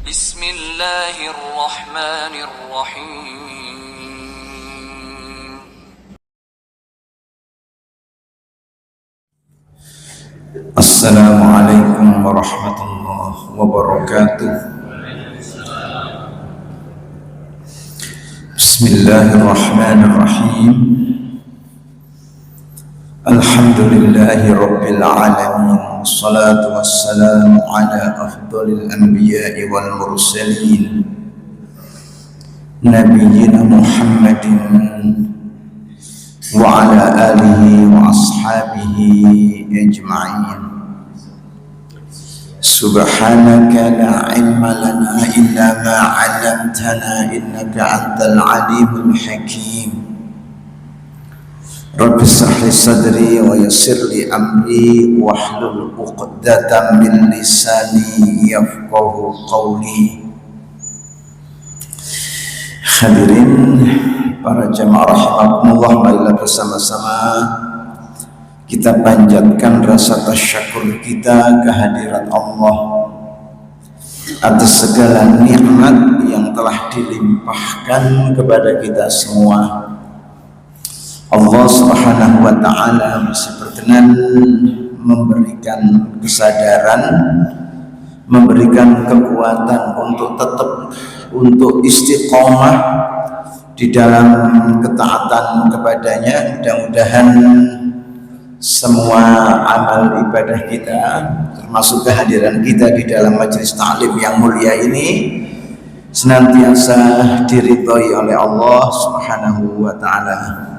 Bismillahirrahmanirrahim. Assalamualaikum warahmatullahi wabarakatuh. Bismillahirrahmanirrahim. Alhamdulillahi rabbil alamin. Wassalatu wassalamu ala afdalil anbiya'i wal mursalin Nabiyyina Muhammadin wa ala alihi wa ashabihi ajma'in. Subhanaka la ilma lana illa ma 'allamtana innaka antal alimul hakim. Rabbi shrah li sadri wa yassir li amri wahlul 'uqdatam min lisani yafqahu qawli. Hadirin para jamaah rahimakumullah, marilah bersama-sama kita panjatkan rasa tasyukur kita kehadirat Allah atas segala nikmat yang telah dilimpahkan kepada kita semua. Allah Subhanahu wa ta'ala masih berkenan memberikan kesadaran, memberikan kekuatan untuk tetap untuk istiqomah di dalam ketaatan kepadanya. Mudah-mudahan semua amal ibadah kita, termasuk kehadiran kita di dalam majelis ta'lim yang mulia ini, senantiasa diridhoi oleh Allah Subhanahu wa ta'ala.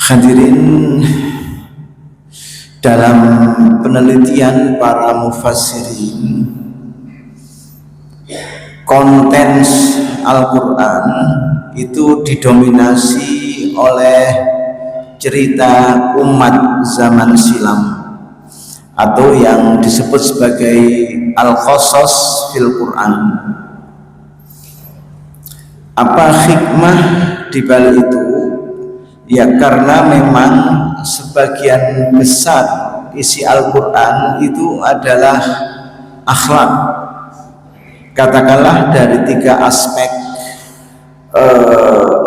Hadirin, dalam penelitian para mufassirin, konten Al-Quran itu didominasi oleh cerita umat zaman silam atau yang disebut sebagai Al-Qasas fil Quran. Apa hikmah di balik itu? Ya karena memang sebagian besar isi Al-Quran itu adalah akhlak. Katakanlah dari tiga aspek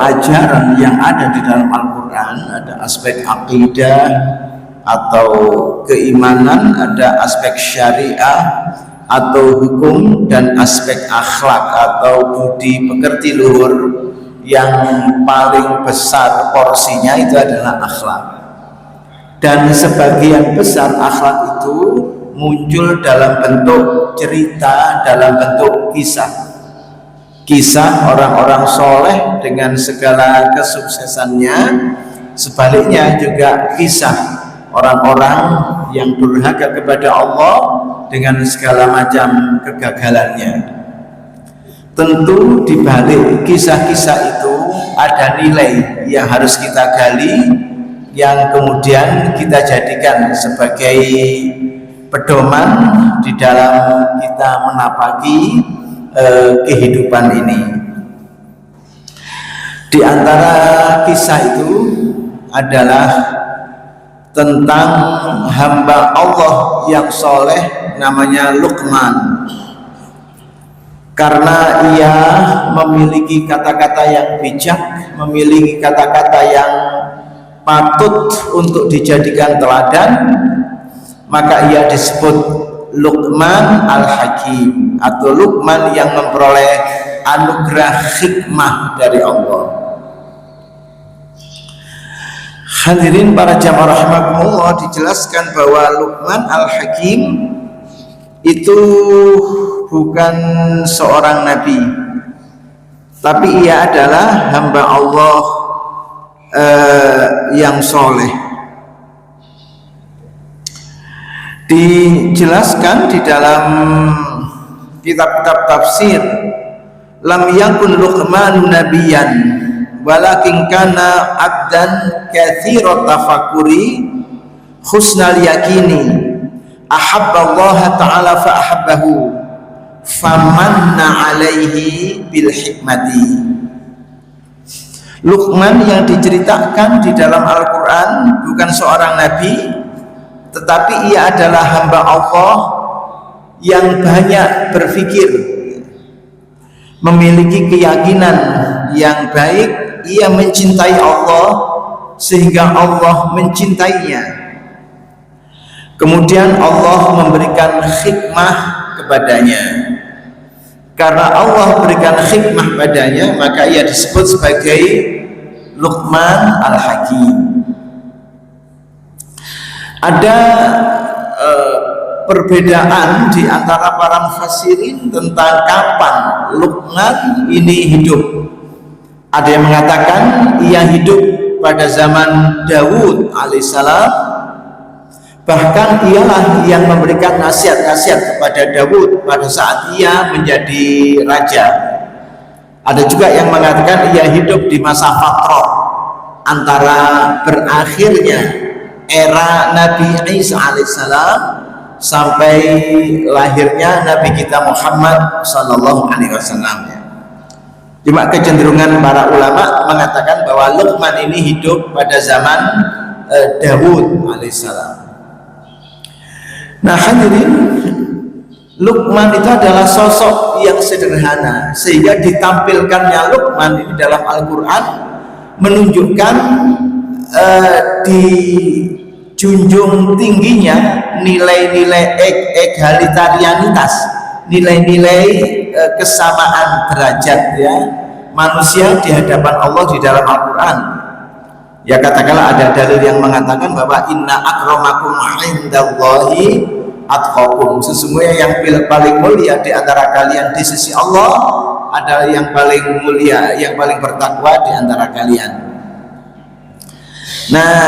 ajaran yang ada di dalam Al-Quran, ada aspek akidah atau keimanan, ada aspek syariah atau hukum, dan aspek akhlak atau budi pekerti luhur. Yang paling besar porsinya itu adalah akhlak, dan sebagian besar akhlak itu muncul dalam bentuk cerita, dalam bentuk kisah orang-orang soleh dengan segala kesuksesannya. Sebaliknya juga kisah orang-orang yang durhaka kepada Allah dengan segala macam kegagalannya. Tentu di balik kisah-kisah itu ada nilai yang harus kita gali, yang kemudian kita jadikan sebagai pedoman di dalam kita menapaki kehidupan ini. Di antara kisah itu adalah tentang hamba Allah yang soleh namanya Luqman. Karena ia memiliki kata-kata yang bijak, memiliki kata-kata yang patut untuk dijadikan teladan, maka ia disebut Luqman Al-Hakim, atau Luqman yang memperoleh anugerah hikmah dari Allah. Hadirin para jamaah rahimakumullah, dijelaskan bahwa Luqman Al-Hakim itu bukan seorang nabi, tapi ia adalah hamba Allah yang soleh. Dijelaskan di dalam kitab-kitab tafsir, lam yakun Luqman nabiyan walakin kana abdan katsirat tafakuri husnal yakini ahabba Allah ta'ala fa ahabbahu famanna alaihi bil hikmati. Luqman yang diceritakan di dalam Al-Quran bukan seorang nabi, tetapi ia adalah hamba Allah yang banyak berpikir, memiliki keyakinan yang baik, ia mencintai Allah sehingga Allah mencintainya. Kemudian Allah memberikan hikmah kepadanya. Karena Allah berikan hikmah padanya, maka ia disebut sebagai Luqman Al-Hakim. Ada perbedaan di antara para mufassirin tentang kapan Luqman ini hidup. Ada yang mengatakan ia hidup pada zaman Daud alaihissalam. Bahkan ialah yang memberikan nasihat-nasihat kepada Daud pada saat ia menjadi raja. Ada juga yang mengatakan ia hidup di masa fatrah antara berakhirnya era Nabi Isa alaihissalam sampai lahirnya Nabi kita Muhammad sallallahu alaihi wasallam. Cuma kecenderungan para ulama mengatakan bahwa Luqman ini hidup pada zaman Daud alaihissalam. Nah hadirin, Luqman itu adalah sosok yang sederhana, sehingga ditampilkannya Luqman ini dalam Al-Quran menunjukkan dijunjung tingginya nilai-nilai egalitarianitas, nilai-nilai kesamaan derajat ya manusia di hadapan Allah di dalam Al-Quran. Ya katakanlah ada dalil yang mengatakan bahwa inna akramakum indallahi atqakum, sesungguhnya yang paling mulia di antara kalian di sisi Allah adalah yang paling mulia, yang paling bertakwa di antara kalian. Nah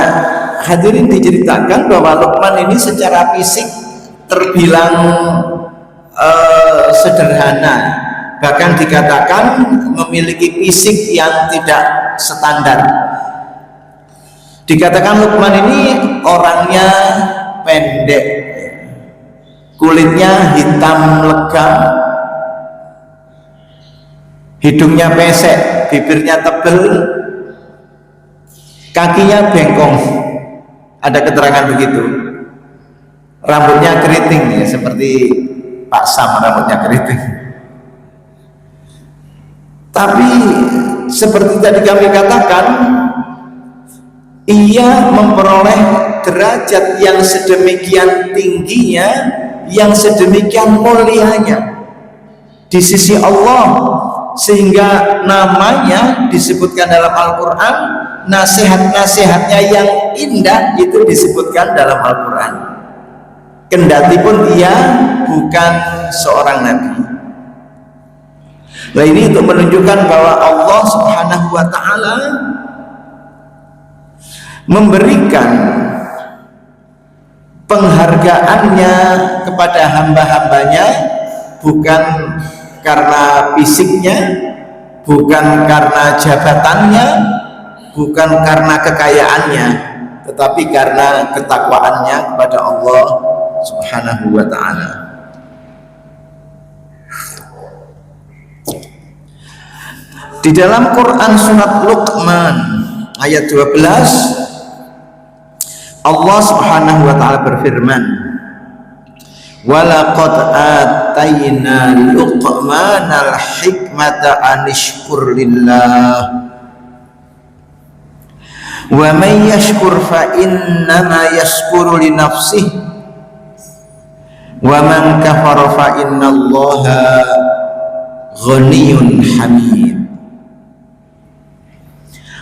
hadirin, diceritakan bahwa Luqman ini secara fisik terbilang sederhana, bahkan dikatakan memiliki fisik yang tidak standar. Dikatakan Luqman ini orangnya pendek, kulitnya hitam legam, hidungnya pesek, bibirnya tebal, kakinya bengkong. Ada keterangan begitu. Rambutnya keriting ya, seperti Pak Sam rambutnya keriting. Tapi seperti tadi kami katakan, ia memperoleh derajat yang sedemikian tingginya, yang sedemikian mulianya di sisi Allah, sehingga namanya disebutkan dalam Al-Quran, nasihat-nasihatnya yang indah itu disebutkan dalam Al-Quran, kendati pun ia bukan seorang nabi. Nah ini untuk menunjukkan bahwa Allah Subhanahu wa ta'ala memberikan penghargaannya kepada hamba-hambanya bukan karena fisiknya, bukan karena jabatannya, bukan karena kekayaannya, tetapi karena ketakwaannya kepada Allah Subhanahu wa ta'ala. Di dalam Quran surat Luqman ayat 12, Allah Subhanahu wa ta'ala berfirman, walaqad atayna Luqmanal hikmata anishkur lillah wa man yashkur fa innama yashkuru li nafsihi wa man kafara fa innallaha ghaniyyun hamid.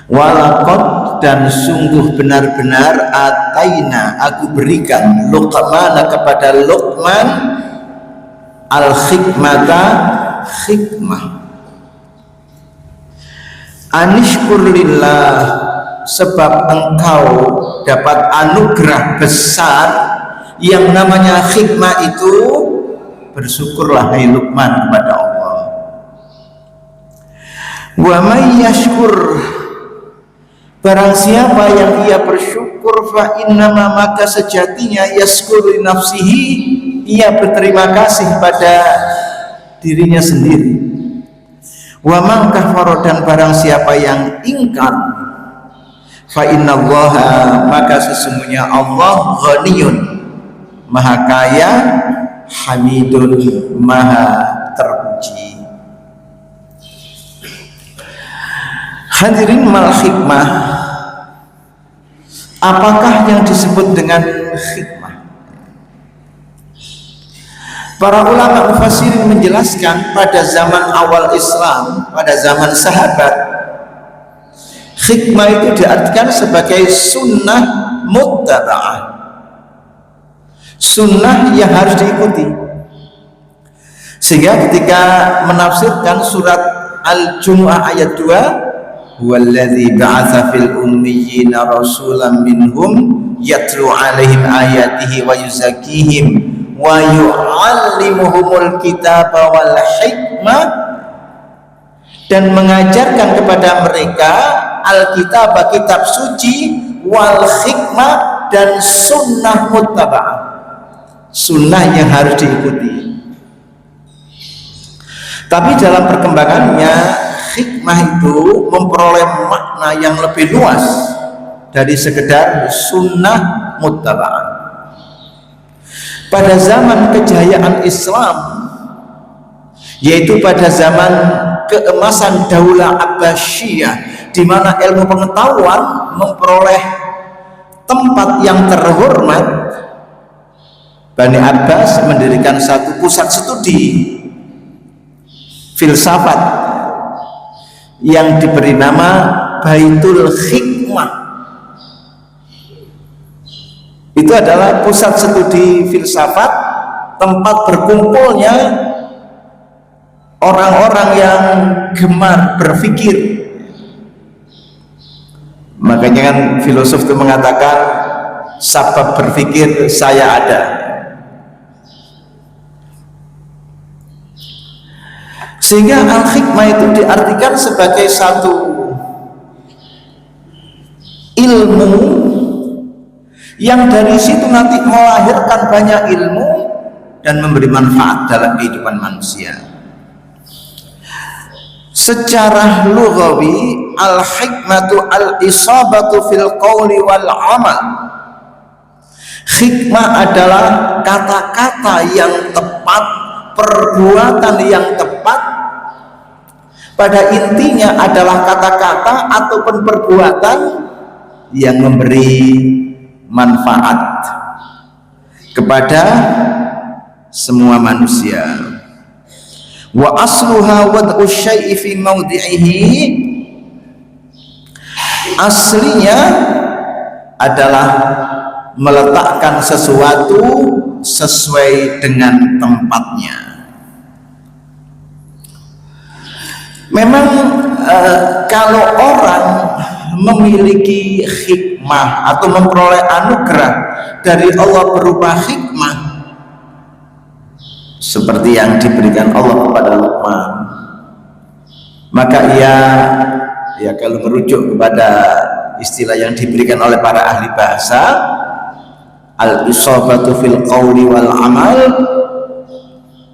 Walaqad, dan sungguh benar-benar ataina, aku berikan Luqman kepada Luqman al-hikmata, hikmah. Anishkur lillah, sebab engkau dapat anugerah besar yang namanya hikmah itu, bersyukurlah hai Luqman kepada Allah. Wa may yashkur, barang siapa yang ia bersyukur, fa innama, maka sejatinya yashkuru nafsihi, ia berterima kasih pada dirinya sendiri. Wa man kafara, dan barang siapa yang ingkar, fa innallaha, maka sesungguhnya Allah ghaniyun, maha kaya, Hamidun, maha terpuji. Hadirin, mal hikmah, apakah yang disebut dengan hikmah? Para ulama mufassirin menjelaskan pada zaman awal Islam, pada zaman sahabat, hikmah itu diartikan sebagai sunnah muttaba'ah, sunnah yang harus diikuti. Sehingga ketika menafsirkan surat Al-Jumu'ah ayat 2, huwallazi ba'atsa fil ummiyina rasulan minhum yatlu 'alaihim ayatihi wa yuzakkihim wa yu'allimuhumul kitaba wal hikmah, dan mengajarkan kepada mereka Alkitab, kitab suci, wal hikmah, dan sunnah muttaba'ah, sunnah yang harus diikuti. Tapi dalam perkembangannya, hikmah itu memperoleh makna yang lebih luas dari sekedar sunnah muttaba'ah. Pada zaman kejayaan Islam, yaitu pada zaman keemasan Daulah Abbasiyah, di mana ilmu pengetahuan memperoleh tempat yang terhormat, Bani Abbas mendirikan satu pusat studi filsafat yang diberi nama Baitul Hikmah. Itu adalah pusat studi filsafat, tempat berkumpulnya orang-orang yang gemar berpikir. Makanya kan filosof itu mengatakan, sabab berpikir saya ada. Sehingga al-hikmah itu diartikan sebagai satu ilmu yang dari situ nanti melahirkan banyak ilmu dan memberi manfaat dalam kehidupan manusia. Secara lughawi, al-hikmatu al-isabatu fil qawli wal amal. Hikmah adalah kata-kata yang tepat, perbuatan yang tepat. Pada intinya adalah kata-kata ataupun perbuatan yang memberi manfaat kepada semua manusia. Wa asluha wad'u syai'i fi mawdi'ihi, aslinya adalah meletakkan sesuatu sesuai dengan tempatnya. Memang kalau orang memiliki hikmah atau memperoleh anugerah dari Allah berupa hikmah seperti yang diberikan Allah kepada Luqman, maka ia kalau merujuk kepada istilah yang diberikan oleh para ahli bahasa, al-isabatu fil qawli wal amal,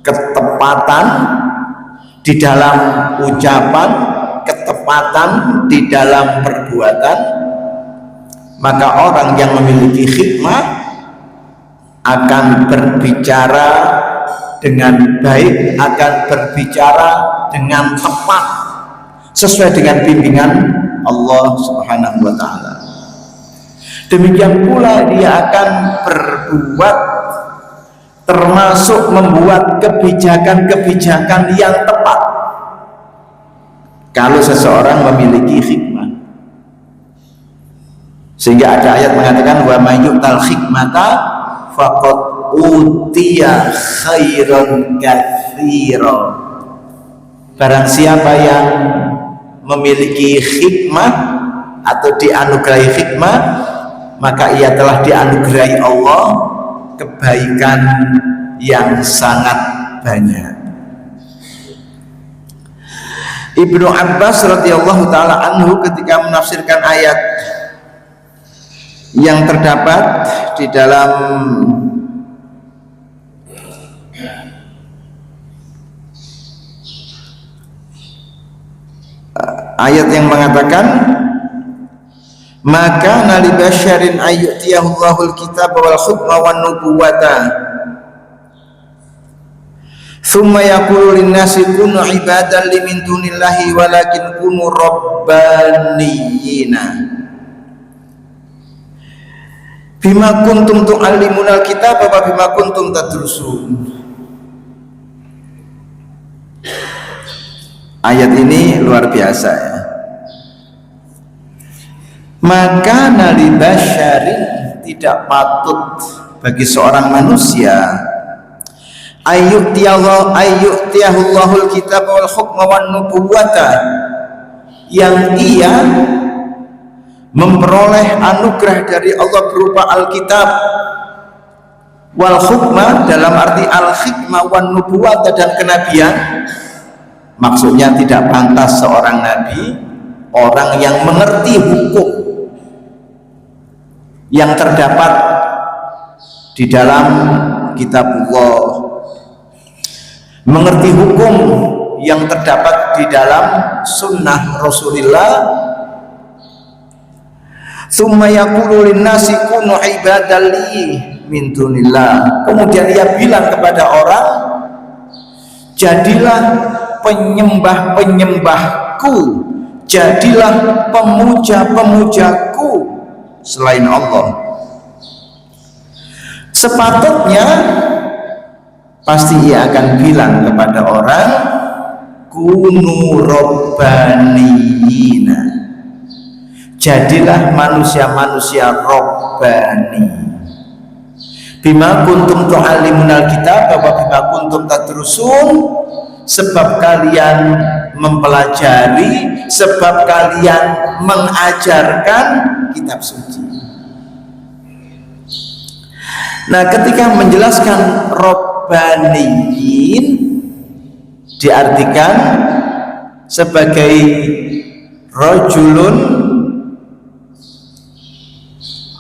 ketepatan di dalam ucapan, ketepatan di dalam perbuatan. Maka orang yang memiliki hikmah akan berbicara dengan baik, akan berbicara dengan tepat sesuai dengan bimbingan Allah Subhanahu wa taala. Demikian pula dia akan berbuat, termasuk membuat kebijakan-kebijakan yang tepat kalau seseorang memiliki hikmah. Sehingga ada ayat mengatakan, wa may yu'tal hikmata faqad utiya khairan katsira. Barang siapa yang memiliki hikmah atau dianugerahi hikmah, maka ia telah dianugerahi Allah kebaikan yang sangat banyak. Ibnu Abbas radhiyallahu taala anhu ketika menafsirkan ayat yang terdapat di dalam ayat yang mengatakan, maka nali basyarin ayyutiyahul kitaba wal hukma wan nubuwata Tsumma yaqulu lin-nasi kunu ibadan li min dunillahi walakin kunu rabbaniyina bima kuntum tu'allimunal kitaba wa bima kuntum tadrusun. Ayat ini luar biasa ya. Maka nali basyarin, tidak patut bagi seorang manusia ayyu'tiyahullahul kitab wal hukma wan nubuwata, yang ia memperoleh anugerah dari Allah berupa Alkitab, wal hukma dalam arti al-hikmah, wan nubuwata dan kenabian. Maksudnya tidak pantas seorang nabi, orang yang mengerti hukum yang terdapat di dalam kitabullah, mengerti hukum yang terdapat di dalam sunnah Rasulullah. Tsumma yaqulu lin-nasi kunu ibadan li min dunillah, kemudian ia bilang kepada orang, jadilah penyembah-penyembahku, jadilah pemuja-pemujaku selain Allah. Sepatutnya pasti ia akan bilang kepada orang, kunu robbaniyina, jadilah manusia-manusia robbani, bima kuntum tu'allimunal kitab wa bima kuntum tadrusun, sebab kalian mempelajari, sebab kalian mengajarkan kitab suci. Nah, ketika menjelaskan Rabbaniyin diartikan sebagai rajulun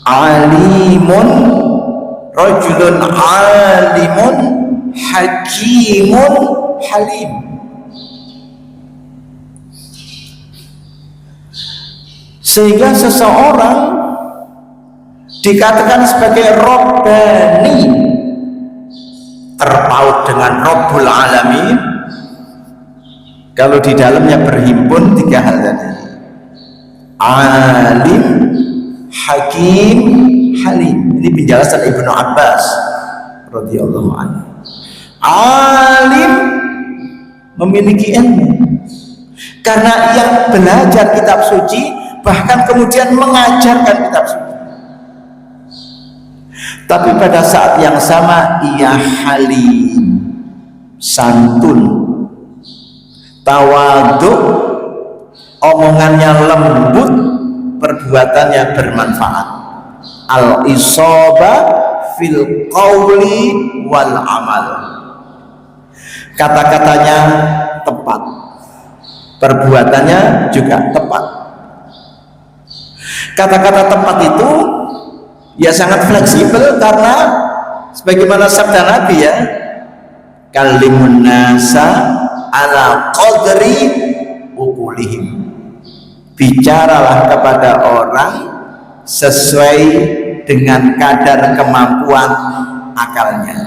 alimun, rajulun alimun hakimun halim. Sehingga seseorang dikatakan sebagai Rabbani, terpaut dengan Rabbul Alamin, kalau di dalamnya berhimpun tiga hal tadi: alim, hakim, halim. Ini penjelasan Ibnu Abbas radhiyallahu anhu. Alim, memiliki ilmu karena ia belajar kitab suci, bahkan kemudian mengajarkan kitab suci. Tapi pada saat yang sama ia halim, santun, tawadhu, omongannya lembut, perbuatannya bermanfaat. Al-isaba fil qawli wal amal, kata-katanya tepat, perbuatannya juga tepat. Kata-kata tepat itu ya sangat fleksibel, karena sebagaimana sabda Nabi ya, kalimun nasa ala qadri uqulihim, bicaralah kepada orang sesuai dengan kadar kemampuan akalnya.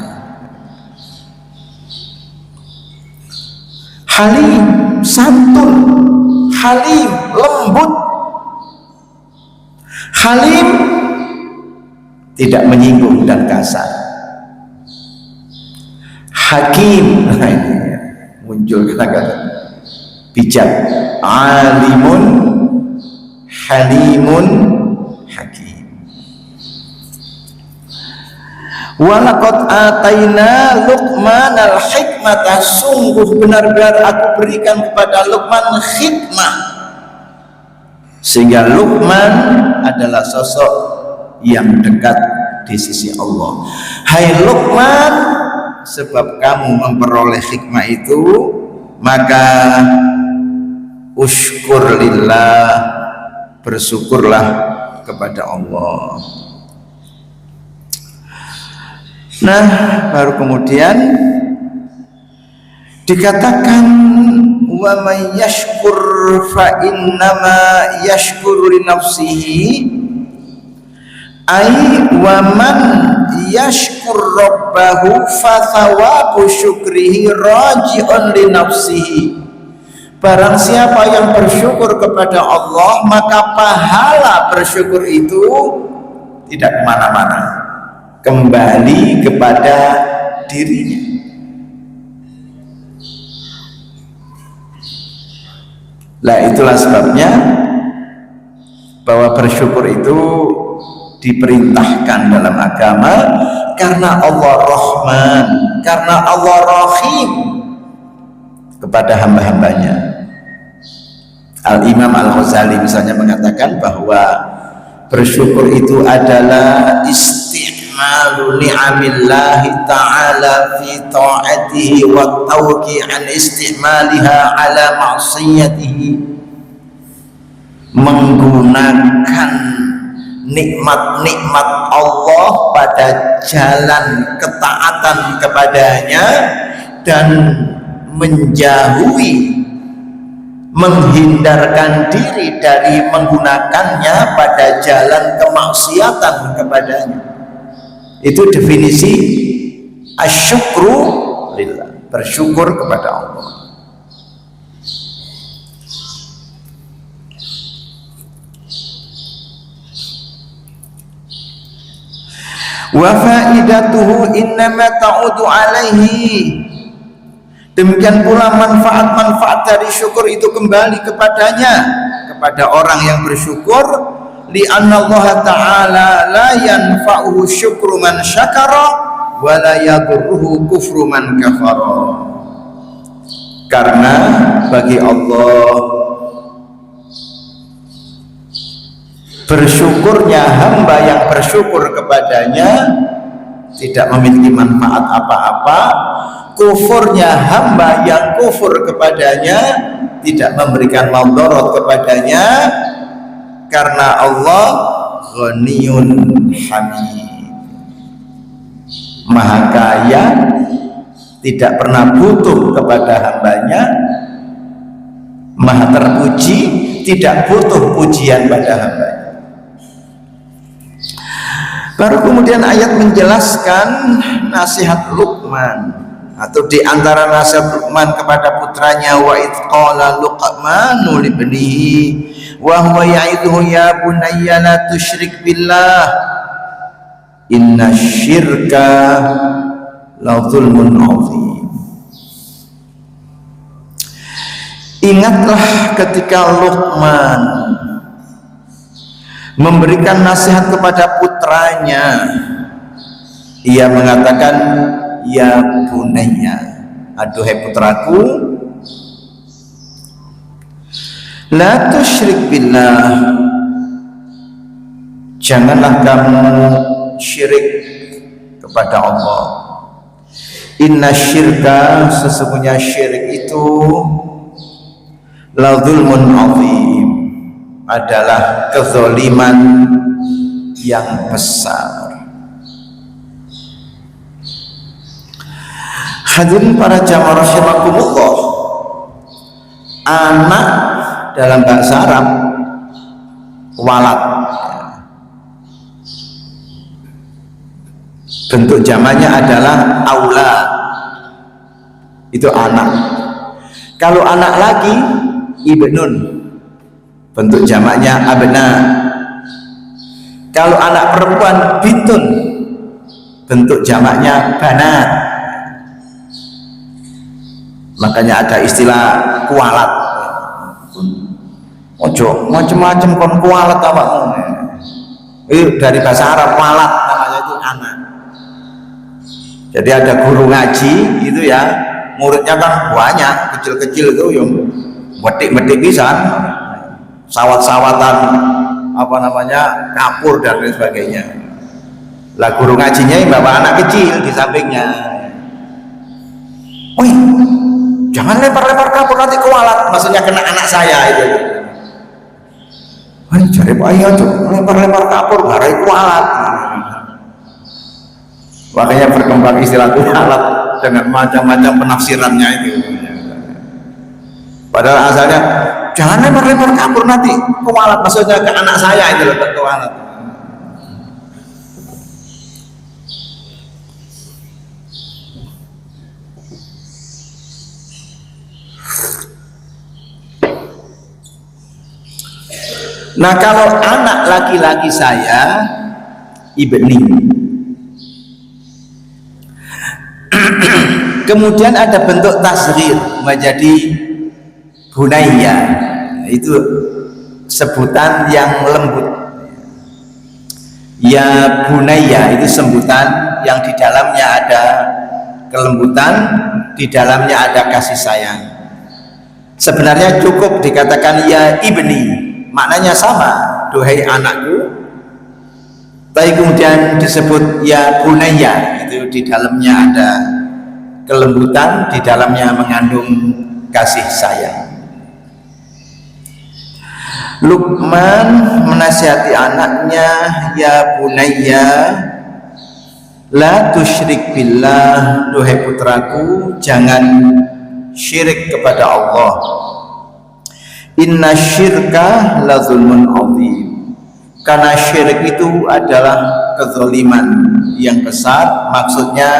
Halim, santun, halim, lembut, halim, tidak menyinggung dan kasar. Hakim, nah ini muncul kata-kata bijak. Alimun, halimun, hakim. Walaqad ataina Luqman al-hikmata, sungguh benar-benar aku berikan kepada Luqman hikmah, sehingga Luqman adalah sosok yang dekat di sisi Allah. Hai Luqman, sebab kamu memperoleh hikmah itu, maka usykur lillah, bersyukurlah kepada Allah. Nah, baru kemudian dikatakan wa may yashkur fa innama yashkuru li nafsihi, ai wa man yashkur rabbahu fa thawabu syukrihi raji'un li nafsihi. Barang siapa yang bersyukur kepada Allah, maka pahala bersyukur itu tidak kemana-mana, kembali kepada dirinya. Lah itulah sebabnya bahwa bersyukur itu diperintahkan dalam agama, karena Allah Rahman, karena Allah Rahim kepada hamba-hambanya. Al-Imam Al-Ghazali misalnya mengatakan bahwa bersyukur itu adalah isti'malu ni'amillahi ta'ala fi ta'atihi wa tawqi an istimaliha ala ma'siyatihi, menggunakan nikmat-nikmat Allah pada jalan ketaatan kepadanya dan menjauhi, menghindarkan diri dari menggunakannya pada jalan kemaksiatan kepadanya. Itu definisi asyukru lillah, bersyukur kepada Allah. Wa faidatuhu innama ta'udu alaihi. Demikian pula manfaat-manfaat dari syukur itu kembali kepadanya, kepada orang yang bersyukur. Li'anna Allah ta'ala la yanfa'uhu syukru man syakara wa la yadurruhu kufru man kafara. Karena bagi Allah, bersyukurnya hamba yang bersyukur kepadanya tidak memiliki manfaat apa-apa. Kufurnya hamba yang kufur kepadanya tidak memberikan madarat kepadanya, karena Allah Ghaniyun Hamid, Maha Kaya, tidak pernah butuh kepada hambanya, Maha terpuji, tidak butuh pujian pada hambanya. Baru kemudian ayat menjelaskan nasihat Luqman, atau di antara nasihat Luqman kepada putranya, wa idh qala Luqmanu libnihi wa huwa ya'idhu ya bunayya la tusyrik billah inna syirka la zulmun 'adzim. Ingatlah ketika Luqman memberikan nasihat kepada putranya, ia mengatakan, ya bunayya, aduhai putraku, la tusyrik billah, janganlah kamu syirik kepada Allah. Inna syirka, sesungguhnya syirik itu, la zulmun 'adzim, adalah kezaliman yang besar. Hadirin para jamaah rahimakumullah, anak dalam bahasa Arab walad, bentuk jamaknya adalah aulad, itu anak. Kalau anak lagi ibnun, bentuk jamaknya abna. Kalau anak perempuan bintun, bentuk jamaknya banat. Makanya ada istilah kualat. Ojo macam-macam kon kualat awakmu. Itu dari bahasa Arab, kualat namanya itu anak. Jadi ada guru ngaji itu ya, muridnya kan banyak, kecil-kecil itu yang metik-metik pisan, sawat-sawatan apa namanya, kapur dan lain sebagainya. Lah guru ngajinya yang bawa anak kecil di sampingnya. Wih, jangan lempar-lempar kapur nanti kualat, maksudnya kena anak saya itu. Wih, cari Pak Iya tuh, lempar-lempar kapur ngarai kualat. Makanya berkembang istilah kualat dengan macam-macam penafsirannya itu. Padahal asalnya jangan lempar-lempar kapur nanti kualat, maksudnya ke anak saya itu loh, kualat. Nah, kalau anak laki-laki saya ibni. Kemudian ada bentuk tasghir menjadi bunayya. Itu sebutan yang lembut. Ya bunayya itu sebutan yang di dalamnya ada kelembutan, di dalamnya ada kasih sayang. Sebenarnya cukup dikatakan ya ibni, maknanya sama, duhai anakku. Tapi kemudian disebut ya bunayya, itu di dalamnya ada kelembutan, di dalamnya mengandung kasih sayang. Luqman menasihati anaknya, ya bunayya la tusyrik billah, duhai putraku jangan syirik kepada Allah. Inna syirka la zulmun azim, karena syirik itu adalah kezaliman yang besar, maksudnya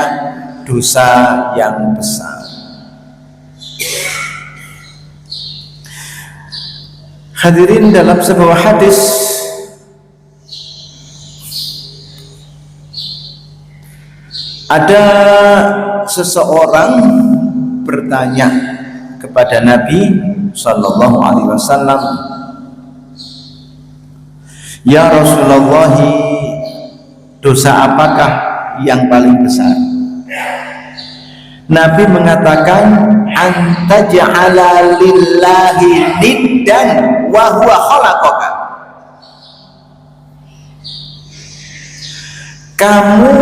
dosa yang besar. Hadirin, dalam sebuah hadis ada seseorang bertanya kepada Nabi Sallallahu Alaihi Wasallam, ya Rasulullah, dosa apakah yang paling besar? Nabi mengatakan, antaj'ala lillahi niddan wa huwa khalaqaka. Kamu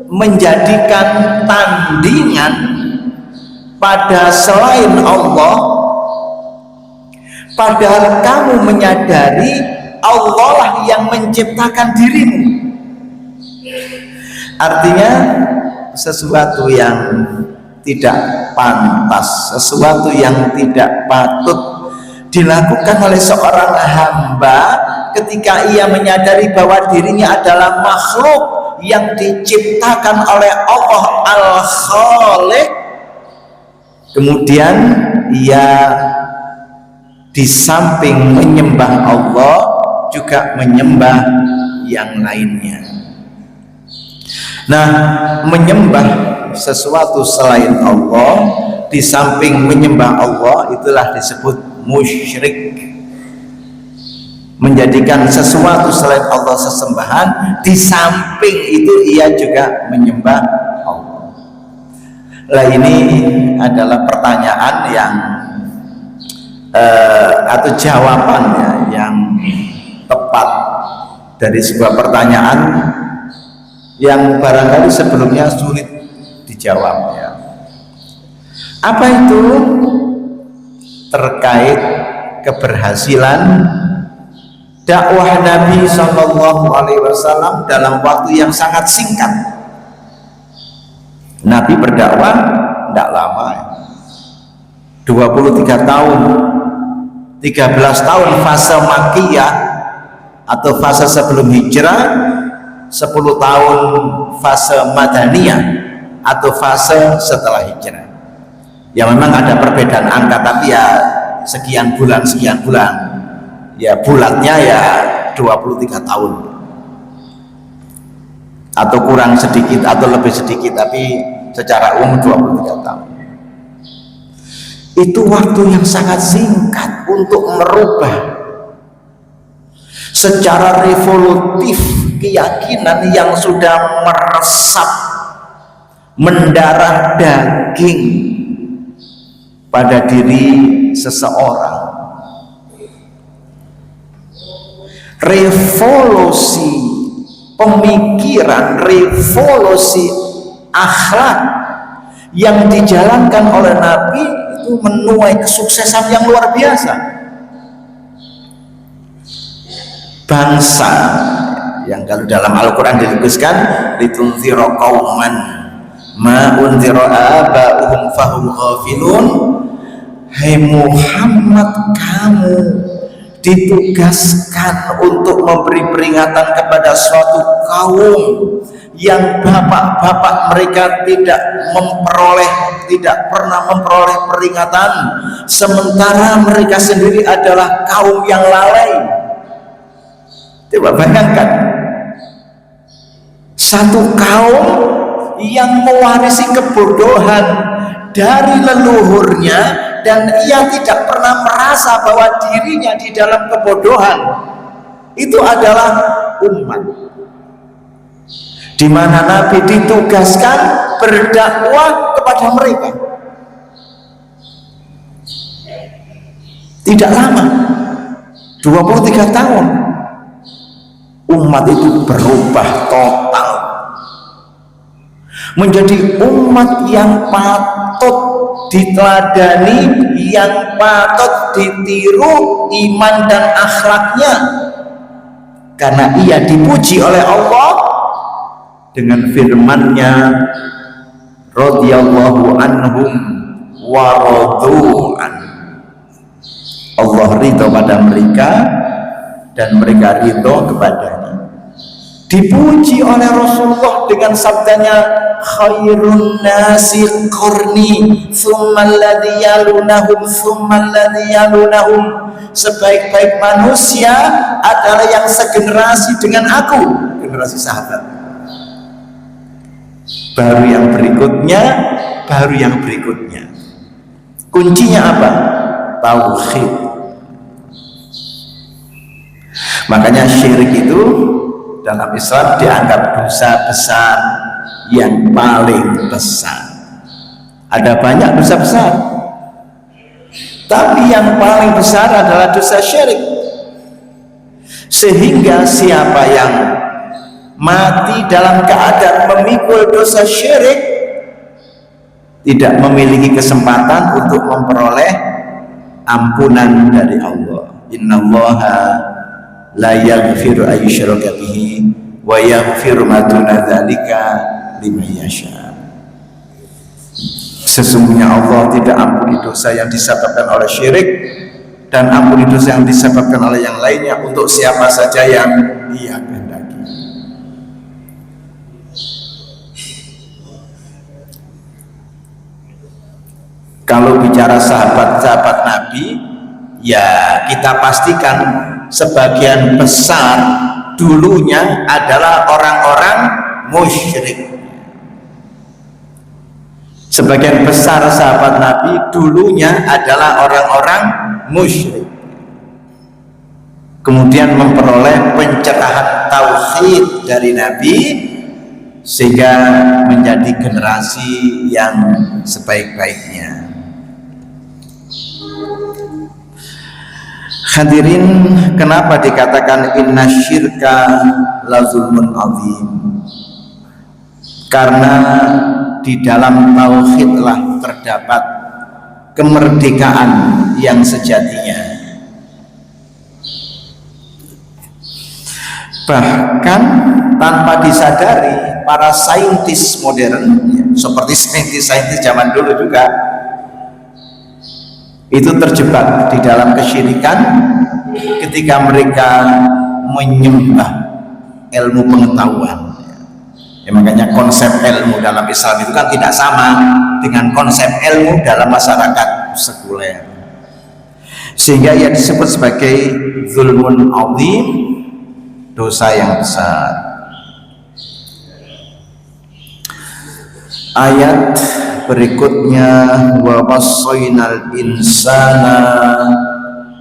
menjadikan tandingan pada selain Allah, padahal kamu menyadari Allah lah yang menciptakan dirimu. Artinya sesuatu yang tidak pantas, sesuatu yang tidak patut dilakukan oleh seorang hamba ketika ia menyadari bahwa dirinya adalah makhluk yang diciptakan oleh Allah Al-Khaliq, kemudian ia di samping menyembah Allah juga menyembah yang lainnya. Nah, menyembah sesuatu selain Allah di samping menyembah Allah, itulah disebut musyrik. Menjadikan sesuatu selain Allah sesembahan, di samping itu ia juga menyembah Allah. Lah, ini adalah pertanyaan yang atau jawabannya yang tepat dari sebuah pertanyaan yang barangkali sebelumnya sulit dijawab, ya. Apa itu? Terkait keberhasilan dakwah Nabi Sallallahu Alaihi Wasallam dalam waktu yang sangat singkat. Nabi berdakwah tidak lama, 23 tahun, 13 tahun fase Makkiyah atau fase sebelum hijrah, 10 tahun fase Madaniyah atau fase setelah hijrah. Ya memang ada perbedaan angka, tapi ya sekian bulan, ya bulatnya ya 23 tahun atau kurang sedikit atau lebih sedikit, tapi secara umum 23 tahun. Itu waktu yang sangat singkat untuk merubah secara revolutif keyakinan yang sudah meresap mendarah daging pada diri seseorang. Revolusi pemikiran, revolusi akhlak yang dijalankan oleh Nabi itu menuai kesuksesan yang luar biasa. Bangsa yang kalau dalam Al-Quran dituliskan, litunzira qauman ma unzira aba'uhum fahum ghafilun. Hai Muhammad, kamu ditugaskan untuk memberi peringatan kepada suatu kaum yang bapak-bapak mereka tidak pernah memperoleh peringatan, sementara mereka sendiri adalah kaum yang lalai. Coba bayangkan, satu kaum yang mewarisi kebodohan dari leluhurnya, dan ia tidak pernah merasa bahwa dirinya di dalam kebodohan. Itu adalah umat di mana Nabi ditugaskan berdakwah kepada mereka. Tidak lama, 23 tahun, umat itu berubah total menjadi umat yang patut diteladani, yang patut ditiru iman dan akhlaknya, karena ia dipuji oleh Allah dengan firman-Nya, radhiyallahu anhum wa radu an. Allah ridho pada mereka dan mereka ridho kepadanya. Dipuji oleh Rasulullah dengan sabdanya, khairun nasi qarni tsumma alladhi yalunahum tsumma alladhi yalunahum. Sebaik-baik manusia adalah yang segenerasi dengan aku, generasi sahabat. Baru yang berikutnya, baru yang berikutnya. Kuncinya apa? Tauhid. Makanya syirik itu dalam Islam dianggap dosa besar yang paling besar. Ada banyak dosa besar, tapi yang paling besar adalah dosa syirik. Sehingga siapa yang mati dalam keadaan memikul dosa syirik tidak memiliki kesempatan untuk memperoleh ampunan dari Allah. Innallaha la yaghfiru ay yushraka bihi wa yaghfiru ma duna dzalika liman yasha. Sesungguhnya Allah tidak ampuni dosa yang disebabkan oleh syirik dan ampuni dosa yang disebabkan oleh yang lainnya untuk siapa saja yang Dia kehendaki. Kalau bicara sahabat-sahabat Nabi, ya kita pastikan sebagian besar dulunya adalah orang-orang musyrik. Sebagian besar sahabat Nabi dulunya adalah orang-orang musyrik. Kemudian memperoleh pencerahan tauhid dari Nabi sehingga menjadi generasi yang sebaik-baiknya. Hadirin, kenapa dikatakan inna syirka la zulmun azim? Karena di dalam tauhidlah terdapat kemerdekaan yang sejatinya. Bahkan tanpa disadari, para saintis modern seperti saintis-saintis zaman dulu juga itu terjebak di dalam kesyirikan ketika mereka menyembah ilmu pengetahuan. Ya, makanya konsep ilmu dalam Islam itu kan tidak sama dengan konsep ilmu dalam masyarakat sekuler, sehingga ia disebut sebagai zulmun azim, dosa yang besar. Ayat berikutnya, wa wassaynal insana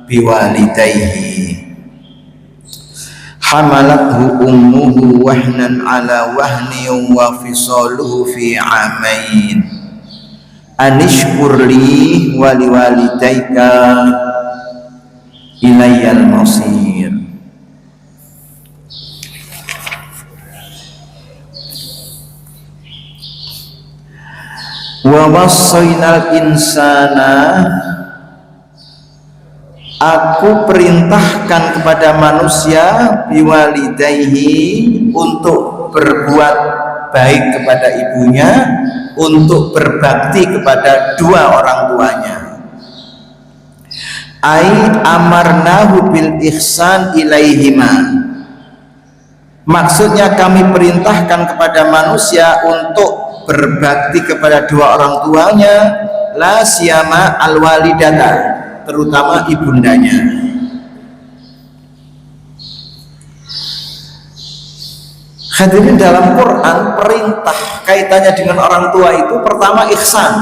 biwalidayhi hamalathu ummuhu wahnan ala wahni wa fisaluhu fi amain anishkur li wa liwalidayka ilayyal masir. Wa wassaynal insana, aku perintahkan kepada manusia biwalidayhi, untuk berbuat baik kepada ibunya, untuk berbakti kepada dua orang tuanya. Ai amarnahu bil ihsan ilaihima, maksudnya kami perintahkan kepada manusia untuk berbakti kepada dua orang tuanya, la siyama alwalidata, terutama ibundanya. Hadirin, dalam Quran perintah kaitannya dengan orang tua itu pertama ihsan.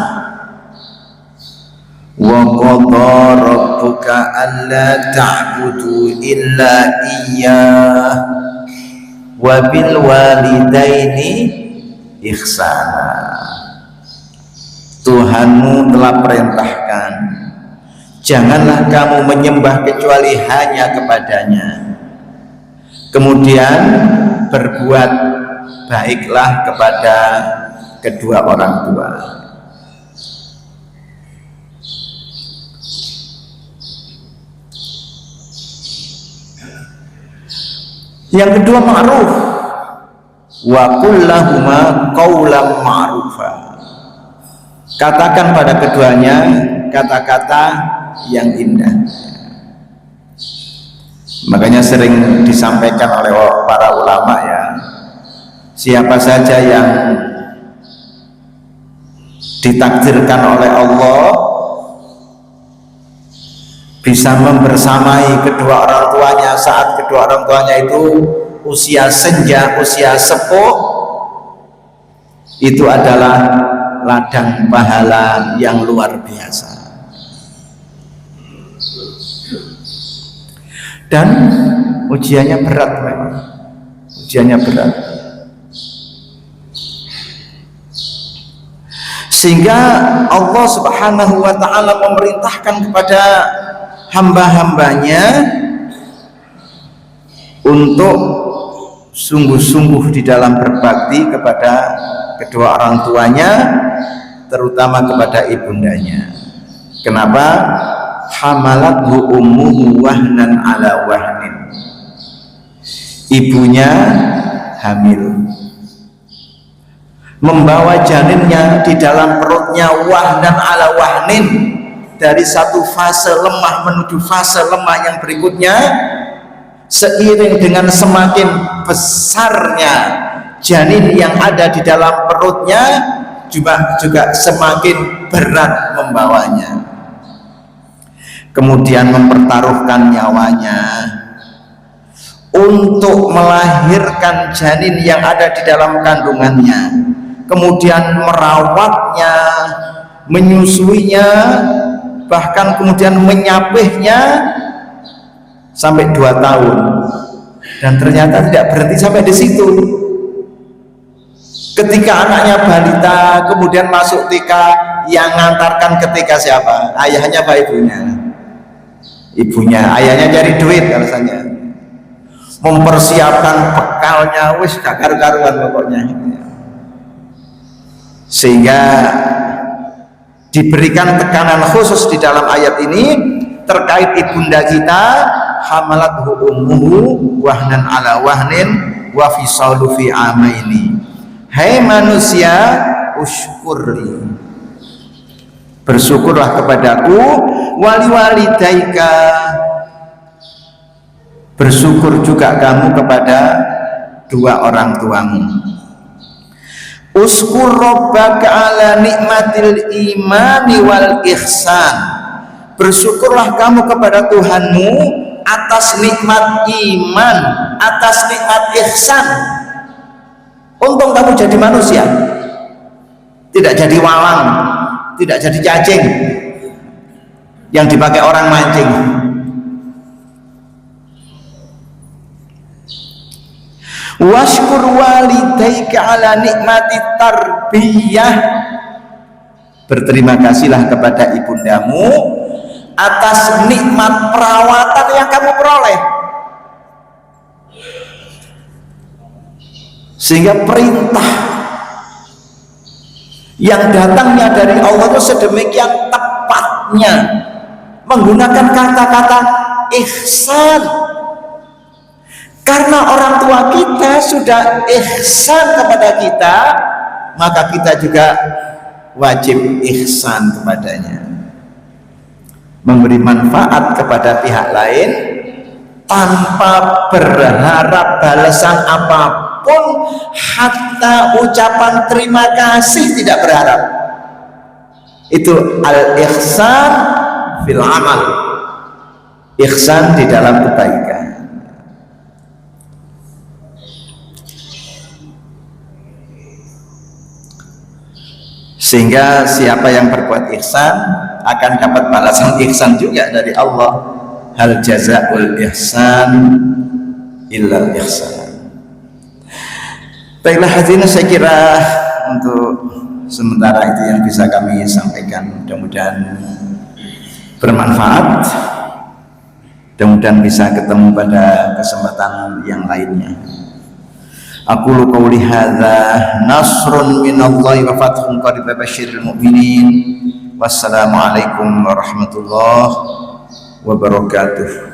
Wa qadha rabbuka alla ta'budu illa iyyah wa bil walidaini ihsana. Tuhanmu telah perintahkan, janganlah kamu menyembah kecuali hanya kepadanya. Kemudian berbuat baiklah kepada kedua orang tua. Yang kedua ma'ruf, wa qul lahuma qaulan ma'rufa. Katakan pada keduanya kata-kata yang indah. Makanya sering disampaikan oleh para ulama ya, siapa saja yang ditakdirkan oleh Allah bisa membersamai kedua orang tuanya saat kedua orang tuanya itu usia senja, usia sepuh, itu adalah ladang pahala yang luar biasa. Dan ujiannya berat memang, ujiannya berat. Sehingga Allah Subhanahu wa ta'ala memerintahkan kepada hamba-hambanya untuk sungguh-sungguh di dalam berbakti kepada kedua orang tuanya, terutama kepada ibundanya. Kenapa? Hamalathu ummuhu wahnan ala wahnin. Ibunya hamil, membawa janinnya di dalam perutnya wahnan ala wahnin, dari satu fase lemah menuju fase lemah yang berikutnya. Seiring dengan semakin besarnya janin yang ada di dalam perutnya, juga semakin berat membawanya. Kemudian mempertaruhkan nyawanya untuk melahirkan janin yang ada di dalam kandungannya, kemudian merawatnya, menyusuinya, bahkan kemudian menyapihnya sampai 2 tahun. Dan ternyata tidak berhenti sampai di situ. Ketika anaknya balita kemudian masuk TK, yang ngantarkan ke TK siapa? Ayahnya apa ibunya? Ibunya. Ayahnya cari duit alasannya, mempersiapkan bekalnya, wis gak karu-karuan pokoknya. Sehingga diberikan tekanan khusus di dalam ayat ini terkait ibunda kita, hamalathu ummuhu wahnan ala wahnin wa fisalu fi amaini. Hai manusia, usykurli, bersyukurlah kepadaku, wali walidaika, bersyukur juga kamu kepada dua orang tuamu. Uskur rabbaka ala nikmatil imani wal ihsan, bersyukurlah kamu kepada Tuhanmu atas nikmat iman, atas nikmat ihsan. Untung kamu jadi manusia, tidak jadi walang, tidak jadi cacing yang dipakai orang mancing. Washkur walidaika ala nikmati tarbiyah, berterima kasihlah kepada ibundamu atas nikmat perawatan yang kamu peroleh. Sehingga perintah yang datangnya dari Allah itu sedemikian tepatnya menggunakan kata-kata ihsan. Karena orang tua kita sudah ihsan kepada kita, maka kita juga wajib ihsan kepadanya, memberi manfaat kepada pihak lain tanpa berharap balasan apapun, hatta ucapan terima kasih tidak berharap. Itu al-ihsan fil amal, ihsan di dalam kebaikan. sehingga siapa yang berbuat ihsan akan dapat balasan ihsan juga dari Allah. Hal jazaul ihsan illal ihsan. Baiklah hadirin, saya kira untuk sementara itu yang bisa kami sampaikan, mudah-mudahan bermanfaat, mudah-mudahan bisa ketemu pada kesempatan yang lainnya. Aqulu qawli hadza nasrun minallahi wa fathun qarib basyiril mu'minin. Wassalamualaikum warahmatullahi wabarakatuh.